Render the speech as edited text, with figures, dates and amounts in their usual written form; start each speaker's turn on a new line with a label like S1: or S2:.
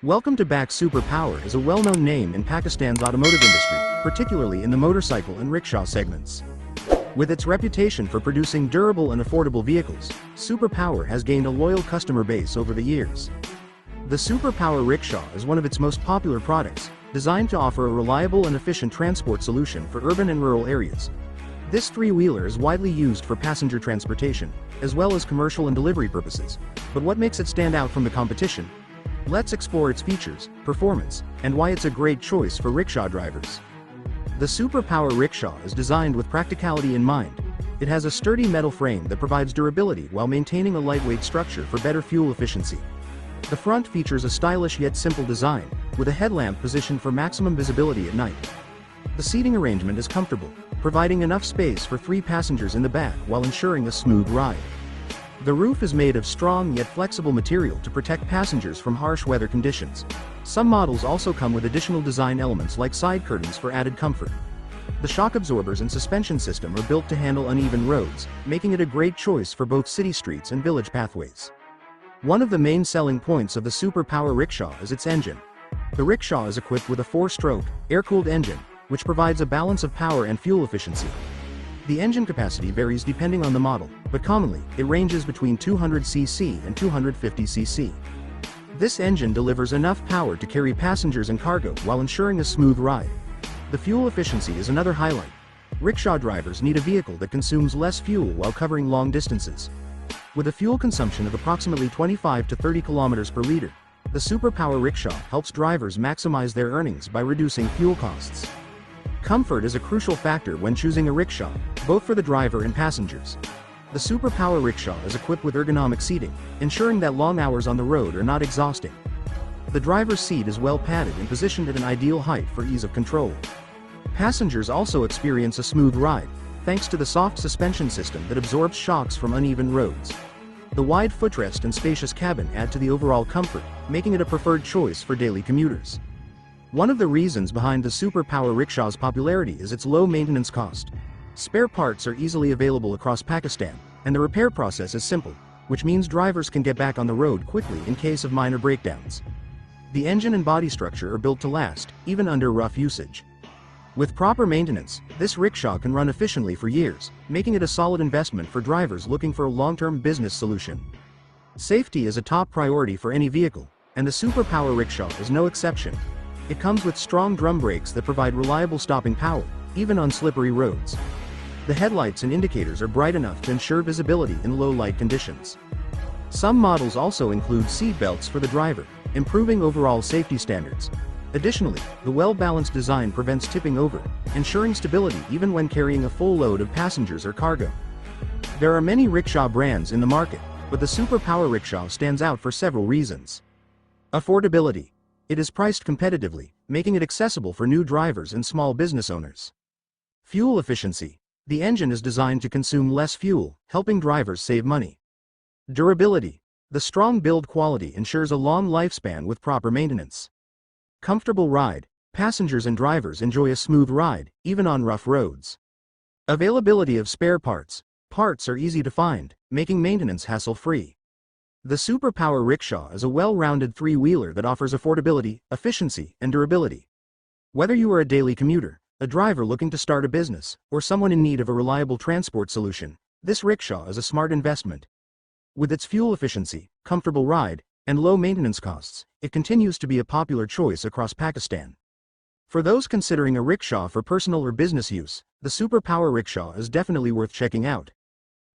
S1: Welcome to Back. Super Power is a well-known name in Pakistan's automotive industry, particularly in the motorcycle and rickshaw segments. With its reputation for producing durable and affordable vehicles, Super Power has gained a loyal customer base over the years. The Super Power Rickshaw is one of its most popular products, designed to offer a reliable and efficient transport solution for urban and rural areas. This three-wheeler is widely used for passenger transportation, as well as commercial and delivery purposes. But what makes it stand out from the competition? Let's explore its features, performance, and why it's a great choice for rickshaw drivers. The Super Power Rickshaw is designed with practicality in mind. It has a sturdy metal frame that provides durability while maintaining a lightweight structure for better fuel efficiency. The front features a stylish yet simple design, with a headlamp positioned for maximum visibility at night. The seating arrangement is comfortable, providing enough space for 3 passengers in the back while ensuring a smooth ride. The roof is made of strong yet flexible material to protect passengers from harsh weather conditions. Some models also come with additional design elements like side curtains for added comfort. The shock absorbers and suspension system are built to handle uneven roads, making it a great choice for both city streets and village pathways. One of the main selling points of the Super Power Rickshaw is its engine. The rickshaw is equipped with a 4-stroke, air-cooled engine, which provides a balance of power and fuel efficiency. The engine capacity varies depending on the model, but commonly, it ranges between 200cc and 250cc. This engine delivers enough power to carry passengers and cargo while ensuring a smooth ride. The fuel efficiency is another highlight. Rickshaw drivers need a vehicle that consumes less fuel while covering long distances. With a fuel consumption of approximately 25 to 30 kilometers per liter, the Super Power Rickshaw helps drivers maximize their earnings by reducing fuel costs. Comfort is a crucial factor when choosing a rickshaw, both for the driver and passengers. The Super Power Rickshaw is equipped with ergonomic seating, ensuring that long hours on the road are not exhausting. The driver's seat is well padded and positioned at an ideal height for ease of control. Passengers also experience a smooth ride, thanks to the soft suspension system that absorbs shocks from uneven roads. The wide footrest and spacious cabin add to the overall comfort, making it a preferred choice for daily commuters. One of the reasons behind the Super Power Rickshaw's popularity is its low maintenance cost. Spare parts are easily available across Pakistan, and the repair process is simple, which means drivers can get back on the road quickly in case of minor breakdowns. The engine and body structure are built to last, even under rough usage. With proper maintenance, this rickshaw can run efficiently for years, making it a solid investment for drivers looking for a long-term business solution. Safety is a top priority for any vehicle, and the Super Power Rickshaw is no exception. It comes with strong drum brakes that provide reliable stopping power, even on slippery roads. The headlights and indicators are bright enough to ensure visibility in low light conditions. Some models also include seat belts for the driver, improving overall safety standards. Additionally, the well-balanced design prevents tipping over, ensuring stability even when carrying a full load of passengers or cargo. There are many rickshaw brands in the market, but the Super Power Rickshaw stands out for several reasons. Affordability. It is priced competitively, making it accessible for new drivers and small business owners. Fuel efficiency. The engine is designed to consume less fuel, helping drivers save money. Durability. The strong build quality ensures a long lifespan with proper maintenance. Comfortable ride. Passengers and drivers enjoy a smooth ride, even on rough roads. Availability of spare parts. Parts are easy to find, making maintenance hassle-free. The Super Power Rickshaw is a well-rounded three-wheeler that offers affordability, efficiency, and durability. Whether you are a daily commuter, a driver looking to start a business, or someone in need of a reliable transport solution, this rickshaw is a smart investment. With its fuel efficiency, comfortable ride, and low maintenance costs, it continues to be a popular choice across Pakistan. For those considering a rickshaw for personal or business use, the Super Power Rickshaw is definitely worth checking out.